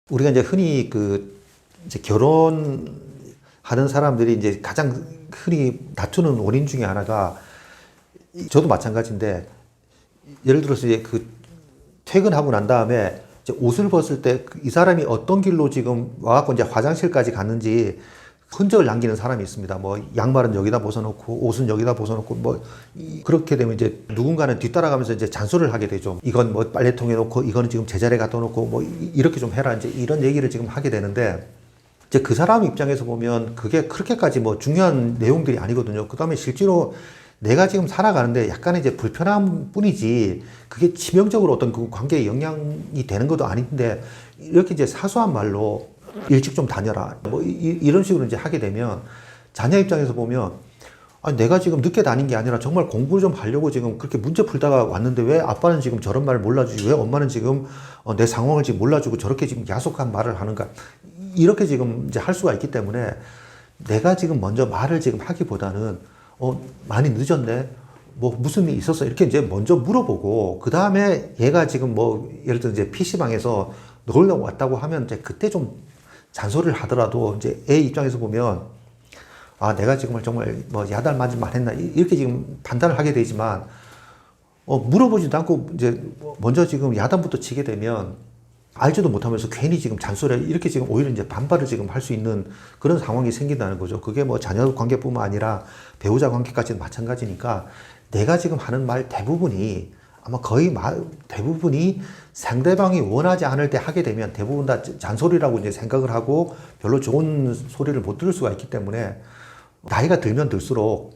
우리가 이제 흔히 이제 결혼하는 사람들이 이제 가장 흔히 다투는 원인 중에 하나가, 저도 마찬가지인데, 예를 들어서 이제 퇴근하고 난 다음에 이제 옷을 벗을 때 이 사람이 어떤 길로 지금 와갖고 이제 화장실까지 갔는지 흔적을 남기는 사람이 있습니다. 뭐 양말은 여기다 벗어놓고 옷은 여기다 벗어놓고 뭐 그렇게 되면 이제 누군가는 뒤따라가면서 이제 잔소리를 하게 되죠. 이건 뭐 빨래통에 놓고 이거는 지금 제자리에 갖다 놓고 뭐 이렇게 좀 해라, 이제 이런 얘기를 지금 하게 되는데, 이제 그 사람 입장에서 보면 그게 그렇게까지 뭐 중요한 내용들이 아니거든요. 그 다음에 실제로 내가 지금 살아가는데 약간의 이제 불편함 뿐이지 그게 치명적으로 어떤 그 관계에 영향이 되는 것도 아닌데, 이렇게 이제 사소한 말로 일찍 좀 다녀라 뭐 이런 식으로 이제 하게 되면, 자녀 입장에서 보면 아니, 내가 지금 늦게 다닌 게 아니라 정말 공부를 좀 하려고 지금 그렇게 문제 풀다가 왔는데 왜 아빠는 지금 저런 말을 몰라주지, 왜 엄마는 지금 내 상황을 지금 몰라주고 저렇게 지금 야속한 말을 하는가, 이렇게 지금 이제 할 수가 있기 때문에, 내가 지금 먼저 말을 지금 하기보다는 많이 늦었네, 뭐 무슨 일이 있었어, 이렇게 이제 먼저 물어보고, 그 다음에 얘가 지금 뭐 예를 들어 이제 PC방에서 놀러 왔다고 하면 이제 그때 좀 잔소리를 하더라도 이제 애 입장에서 보면, 아, 내가 지금 정말 뭐 야단맞은 말 했나, 이렇게 지금 판단을 하게 되지만, 물어보지도 않고 이제 먼저 지금 야단부터 치게 되면 알지도 못하면서 괜히 지금 잔소리, 이렇게 지금 오히려 이제 반발을 지금 할 수 있는 그런 상황이 생긴다는 거죠. 그게 뭐 자녀 관계뿐만 아니라 배우자 관계까지는 마찬가지니까, 내가 지금 하는 말 대부분이 아마 거의 대부분이 상대방이 원하지 않을 때 하게 되면 대부분 다 잔소리라고 이제 생각을 하고 별로 좋은 소리를 못 들을 수가 있기 때문에, 나이가 들면 들수록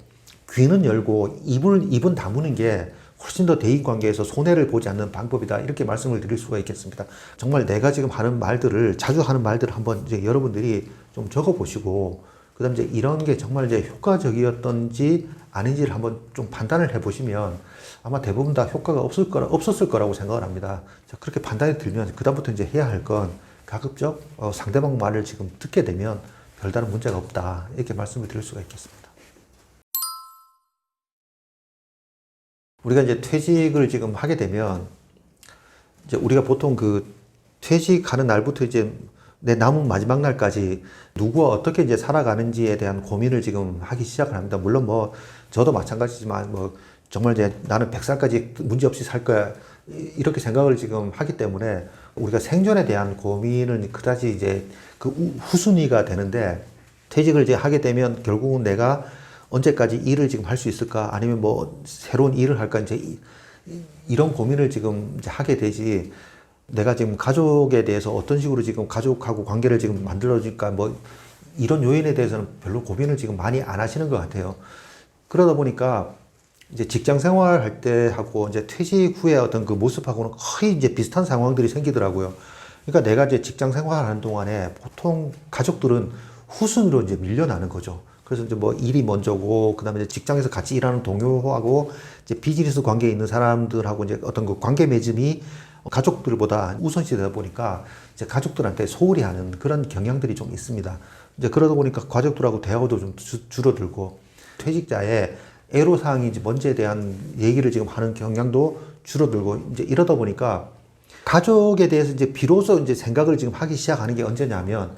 귀는 열고 입은 다무는 게 훨씬 더 대인관계에서 손해를 보지 않는 방법이다, 이렇게 말씀을 드릴 수가 있겠습니다. 정말 내가 지금 하는 말들을, 자주 하는 말들을 한번 이제 여러분들이 좀 적어 보시고, 그 다음에 이제 이런 게 정말 이제 효과적이었던지 아닌지를 한번 좀 판단을 해 보시면 아마 대부분 다 효과가 없었을 거라고 생각을 합니다. 자, 그렇게 판단이 들면 그다음부터 이제 해야 할 건 가급적 상대방 말을 지금 듣게 되면 별다른 문제가 없다, 이렇게 말씀을 드릴 수가 있겠습니다. 우리가 이제 퇴직을 지금 하게 되면, 이제 우리가 보통 퇴직하는 날부터 이제 내 남은 마지막 날까지 누구와 어떻게 이제 살아가는지에 대한 고민을 지금 하기 시작을 합니다. 물론 뭐 저도 마찬가지지만 뭐 정말 이제 나는 100살까지 문제없이 살 거야, 이렇게 생각을 지금 하기 때문에 우리가 생존에 대한 고민은 그다지 이제 후순위가 되는데, 퇴직을 이제 하게 되면 결국은 내가 언제까지 일을 지금 할 수 있을까, 아니면 뭐 새로운 일을 할까, 이제 이런 고민을 지금 이제 하게 되지, 내가 지금 가족에 대해서 어떤 식으로 지금 가족하고 관계를 지금 만들어질까, 뭐 이런 요인에 대해서는 별로 고민을 지금 많이 안 하시는 것 같아요. 그러다 보니까 이제 직장 생활할 때 하고 이제 퇴직 후에 어떤 그 모습하고는 거의 이제 비슷한 상황들이 생기더라고요. 그러니까 내가 이제 직장 생활하는 동안에 보통 가족들은 후순위로 이제 밀려나는 거죠. 그래서 이제 뭐 일이 먼저고, 그 다음에 이제 직장에서 같이 일하는 동료하고 이제 비즈니스 관계에 있는 사람들하고 이제 어떤 그 관계 맺음이 가족들보다 우선시되다 보니까 이제 가족들한테 소홀히 하는 그런 경향들이 좀 있습니다. 이제 그러다 보니까 가족들하고 대화도 좀 줄어들고, 퇴직자의 애로사항인지 뭔지에 대한 얘기를 지금 하는 경향도 줄어들고, 이제 이러다 보니까 가족에 대해서 이제 비로소 이제 생각을 지금 하기 시작하는 게 언제냐면,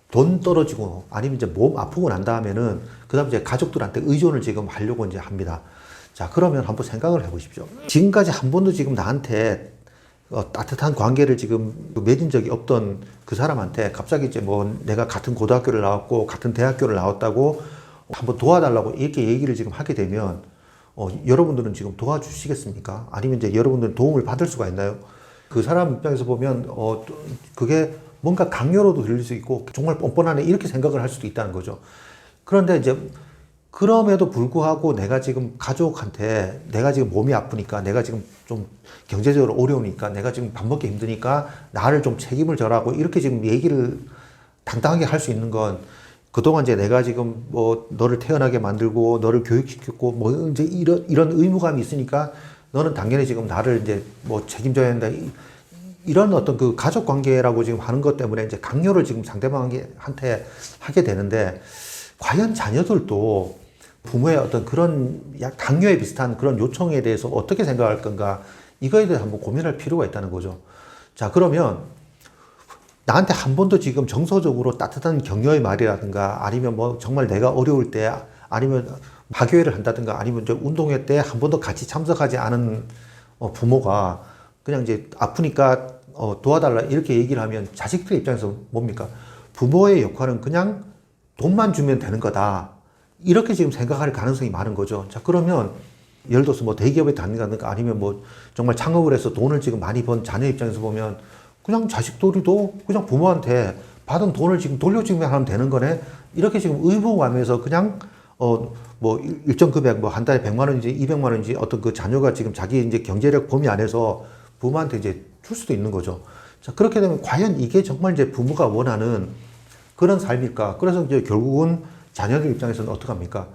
돈 떨어지고 아니면 이제 몸 아프고 난 다음에는 그다음 이제 가족들한테 의존을 지금 하려고 이제 합니다. 자, 그러면 한번 생각을 해보십시오. 지금까지 한 번도 지금 나한테 따뜻한 관계를 지금 맺은 적이 없던 그 사람한테 갑자기 이제 뭐 내가 같은 고등학교를 나왔고 같은 대학교를 나왔다고 한번 도와달라고 이렇게 얘기를 지금 하게 되면, 여러분들은 지금 도와주시겠습니까? 아니면 이제 여러분들은 도움을 받을 수가 있나요? 그 사람 입장에서 보면 그게 뭔가 강요로도 들릴 수 있고 정말 뻔뻔하네, 이렇게 생각을 할 수도 있다는 거죠. 그런데 이제 그럼에도 불구하고 내가 지금 가족한테 내가 지금 몸이 아프니까, 내가 지금 좀 경제적으로 어려우니까, 내가 지금 밥 먹기 힘드니까 나를 좀 책임을 져라고 이렇게 지금 얘기를 당당하게 할 수 있는 건, 그동안 이제 내가 지금 뭐 너를 태어나게 만들고 너를 교육시켰고 뭐 이제 이런 의무감이 있으니까 너는 당연히 지금 나를 이제 뭐 책임져야 한다, 이런 어떤 그 가족 관계라고 지금 하는 것 때문에 이제 강요를 지금 상대방한테 하게 되는데, 과연 자녀들도 부모의 어떤 그런 강요에 비슷한 그런 요청에 대해서 어떻게 생각할 건가, 이거에 대해서 한번 고민할 필요가 있다는 거죠. 자, 그러면 나한테 한 번도 지금 정서적으로 따뜻한 격려의 말이라든가 아니면 뭐 정말 내가 어려울 때 아니면 학교회를 한다든가 아니면 이제 운동회 때 한 번도 같이 참석하지 않은 부모가 그냥 이제 아프니까 도와달라 이렇게 얘기를 하면 자식들 입장에서 뭡니까? 부모의 역할은 그냥 돈만 주면 되는 거다. 이렇게 지금 생각할 가능성이 많은 거죠. 자, 그러면 예를 들어서 뭐 대기업에 다닌다든가 아니면 뭐 정말 창업을 해서 돈을 지금 많이 번 자녀 입장에서 보면 그냥 자식들이도 그냥 부모한테 받은 돈을 지금 돌려주기만 하면 되는 거네. 이렇게 지금 의무감에서 그냥 뭐 일정 금액 뭐 한 달에 100만 원인지 200만 원인지 어떤 그 자녀가 지금 자기 이제 경제력 범위 안에서 부모한테 이제 줄 수도 있는 거죠. 자, 그렇게 되면 과연 이게 정말 이제 부모가 원하는 그런 삶일까? 그래서 이제 결국은 자녀들 입장에서는 어떡합니까?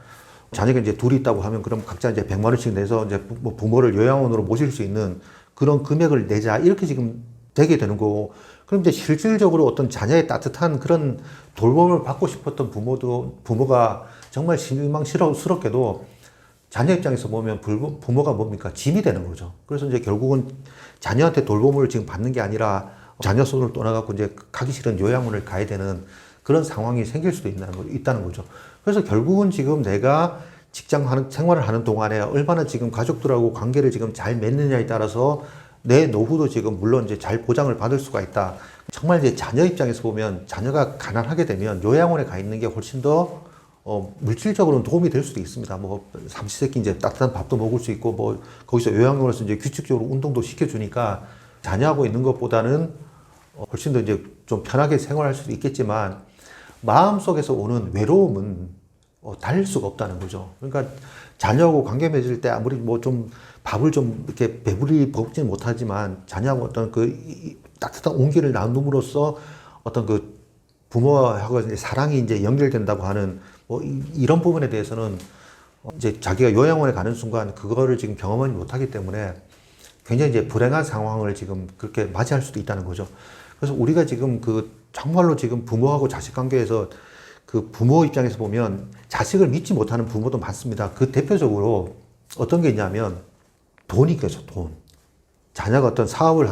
자녀가 이제 둘이 있다고 하면 그럼 각자 이제 100만 원씩 내서 이제 부모를 요양원으로 모실 수 있는 그런 금액을 내자. 이렇게 지금 되게 되는 거고. 그럼 이제 실질적으로 어떤 자녀의 따뜻한 그런 돌봄을 받고 싶었던 부모가 정말 실망스럽게도 자녀 입장에서 보면 부모가 뭡니까? 짐이 되는 거죠. 그래서 이제 결국은 자녀한테 돌봄을 지금 받는 게 아니라 자녀 손을 떠나갖고 이제 가기 싫은 요양원을 가야 되는 그런 상황이 생길 수도 있다는 거죠. 그래서 결국은 지금 내가 생활을 하는 동안에 얼마나 지금 가족들하고 관계를 지금 잘 맺느냐에 따라서 내 노후도 지금 물론 이제 잘 보장을 받을 수가 있다. 정말 이제 자녀 입장에서 보면 자녀가 가난하게 되면 요양원에 가 있는 게 훨씬 더 물질적으로는 도움이 될 수도 있습니다. 뭐 삼시세끼 이제 따뜻한 밥도 먹을 수 있고 뭐 거기서 요양원에서 이제 규칙적으로 운동도 시켜주니까 자녀하고 있는 것보다는 훨씬 더 이제 좀 편하게 생활할 수도 있겠지만 마음속에서 오는 외로움은 달랠 수가 없다는 거죠. 그러니까 자녀하고 관계 맺을 때 아무리 뭐 좀 밥을 좀 이렇게 배불리 먹지는 못하지만 자녀하고 어떤 그 따뜻한 온기를 나눔으로써 어떤 그 부모하고 이제 사랑이 이제 연결된다고 하는 뭐 이런 부분에 대해서는 이제 자기가 요양원에 가는 순간 그거를 지금 경험하지 못하기 때문에 굉장히 이제 불행한 상황을 지금 그렇게 맞이할 수도 있다는 거죠. 그래서 우리가 지금 그 정말로 지금 부모하고 자식 관계에서 그 부모 입장에서 보면 자식을 믿지 못하는 부모도 많습니다. 그 대표적으로 어떤 게 있냐면 돈이 껴서 돈. 자녀가 어떤 사업을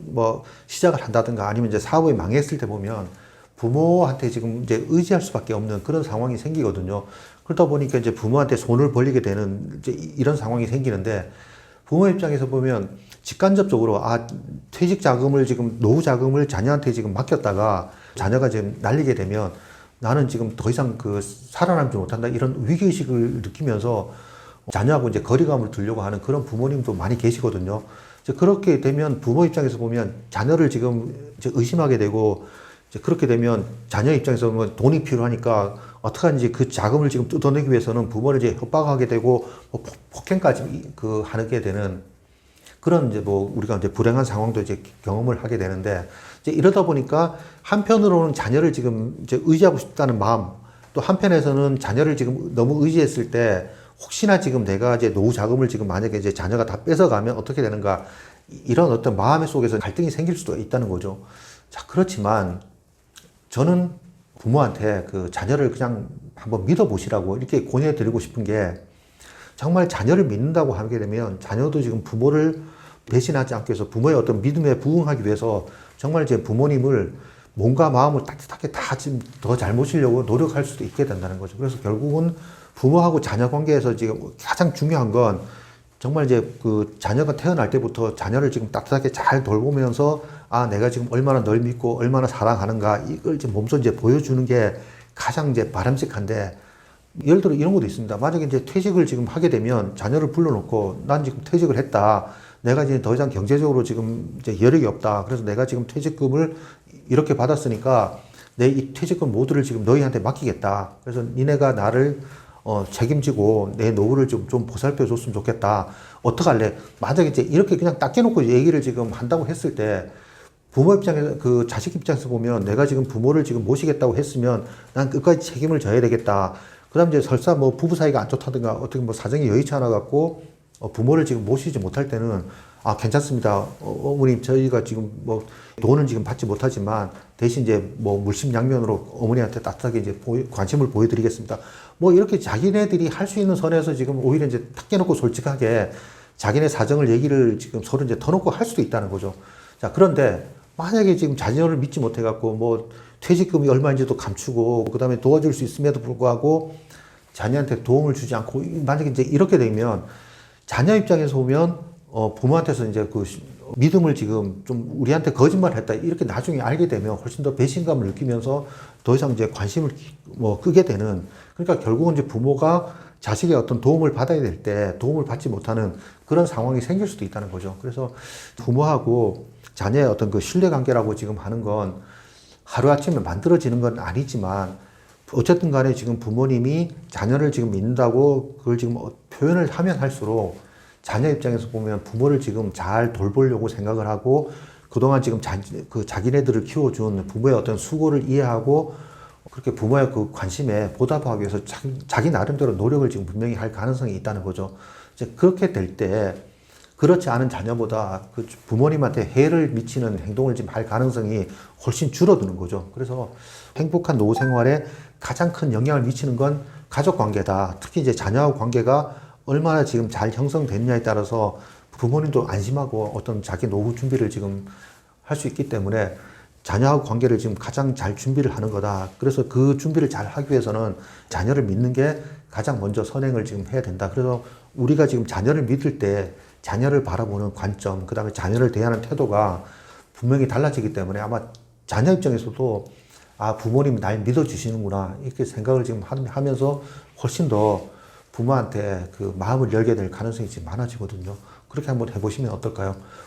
뭐 시작을 한다든가 아니면 이제 사업이 망했을 때 보면 부모한테 지금 이제 의지할 수밖에 없는 그런 상황이 생기거든요. 그러다 보니까 이제 부모한테 손을 벌리게 되는 이제 이런 상황이 생기는데 부모 입장에서 보면 직간접적으로 퇴직 자금을 지금 노후 자금을 자녀한테 지금 맡겼다가 자녀가 지금 날리게 되면 나는 지금 더 이상 그 살아남지 못한다 이런 위기의식을 느끼면서 자녀하고 이제 거리감을 두려고 하는 그런 부모님도 많이 계시거든요. 이제 그렇게 되면 부모 입장에서 보면 자녀를 지금 이제 의심하게 되고 이제 그렇게 되면 자녀 입장에서 보면 돈이 필요하니까 어떡하든지 그 자금을 지금 뜯어내기 위해서는 부모를 이제 협박하게 되고 뭐 폭행까지 하게 되는 그런 이제 뭐 우리가 이제 불행한 상황도 이제 경험을 하게 되는데 이제 이러다 보니까 한편으로는 자녀를 지금 이제 의지하고 싶다는 마음 또 한편에서는 자녀를 지금 너무 의지했을 때 혹시나 지금 내가 이제 노후 자금을 지금 만약에 이제 자녀가 다 뺏어가면 어떻게 되는가 이런 어떤 마음의 속에서 갈등이 생길 수도 있다는 거죠. 자, 그렇지만 저는 부모한테 그 자녀를 그냥 한번 믿어보시라고 이렇게 권해드리고 싶은 게 정말 자녀를 믿는다고 하게 되면 자녀도 지금 부모를 배신하지 않기 위해서 부모의 어떤 믿음에 부응하기 위해서 정말 제 부모님을 몸과 마음을 따뜻하게 다 지금 더 잘 모시려고 노력할 수도 있게 된다는 거죠. 그래서 결국은 부모하고 자녀 관계에서 지금 가장 중요한 건 정말 이제 그 자녀가 태어날 때부터 자녀를 지금 따뜻하게 잘 돌보면서 내가 지금 얼마나 널 믿고 얼마나 사랑하는가 이걸 이제 몸소 이제 보여주는 게 가장 이제 바람직한데 예를 들어 이런 것도 있습니다. 만약에 이제 퇴직을 지금 하게 되면 자녀를 불러놓고 난 지금 퇴직을 했다. 내가 이제 더 이상 경제적으로 지금 이제 여력이 없다. 그래서 내가 지금 퇴직금을 이렇게 받았으니까 내 이 퇴직금 모두를 지금 너희한테 맡기겠다. 그래서 니네가 나를 책임지고 내 노후를 좀 보살펴 줬으면 좋겠다. 어떡할래? 만약에 이제 이렇게 그냥 딱 깨놓고 얘기를 지금 한다고 했을 때 부모 입장에서 그 자식 입장에서 보면 내가 지금 부모를 지금 모시겠다고 했으면 난 끝까지 책임을 져야 되겠다. 그 다음 이제 설사 뭐 부부 사이가 안 좋다든가 어떻게 뭐 사정이 여의치 않아 갖고 부모를 지금 모시지 못할 때는 괜찮습니다. 어머님 저희가 지금 뭐 돈은 지금 받지 못하지만 대신 이제 뭐 물심양면으로 어머니한테 따뜻하게 이제 관심을 보여드리겠습니다. 뭐 이렇게 자기네들이 할 수 있는 선에서 지금 오히려 이제 탁 깨놓고 솔직하게 자기네 사정을 얘기를 지금 서로 이제 터놓고 할 수도 있다는 거죠. 자, 그런데 만약에 지금 자녀를 믿지 못해갖고 뭐 퇴직금이 얼마인지도 감추고 그다음에 도와줄 수 있음에도 불구하고 자녀한테 도움을 주지 않고 만약에 이제 이렇게 되면 자녀 입장에서 보면 부모한테서 이제 그 믿음을 지금 좀 우리한테 거짓말을 했다 이렇게 나중에 알게 되면 훨씬 더 배신감을 느끼면서 더 이상 이제 관심을 뭐 끄게 되는 그러니까 결국은 이제 부모가 자식의 어떤 도움을 받아야 될 때 도움을 받지 못하는 그런 상황이 생길 수도 있다는 거죠. 그래서 부모하고 자녀의 어떤 그 신뢰 관계라고 지금 하는 건 하루아침에 만들어지는 건 아니지만 어쨌든 간에 지금 부모님이 자녀를 지금 믿는다고 그걸 지금 표현을 하면 할수록 자녀 입장에서 보면 부모를 지금 잘 돌보려고 생각을 하고 그동안 지금 자기네들을 키워준 부모의 어떤 수고를 이해하고 그렇게 부모의 그 관심에 보답하기 위해서 자기 나름대로 노력을 지금 분명히 할 가능성이 있다는 거죠. 이제 그렇게 될 때 그렇지 않은 자녀보다 그 부모님한테 해를 미치는 행동을 지금 할 가능성이 훨씬 줄어드는 거죠. 그래서 행복한 노후 생활에 가장 큰 영향을 미치는 건 가족 관계다. 특히 이제 자녀하고 관계가 얼마나 지금 잘 형성됐냐에 따라서 부모님도 안심하고 어떤 자기 노후 준비를 지금 할 수 있기 때문에 자녀하고 관계를 지금 가장 잘 준비를 하는 거다. 그래서 그 준비를 잘 하기 위해서는 자녀를 믿는 게 가장 먼저 선행을 지금 해야 된다. 그래서 우리가 지금 자녀를 믿을 때 자녀를 바라보는 관점, 그 다음에 자녀를 대하는 태도가 분명히 달라지기 때문에 아마 자녀 입장에서도 아, 부모님이 날 믿어주시는구나. 이렇게 생각을 지금 하면서 훨씬 더 부모한테 그 마음을 열게 될 가능성이 지금 많아지거든요. 그렇게 한번 해보시면 어떨까요?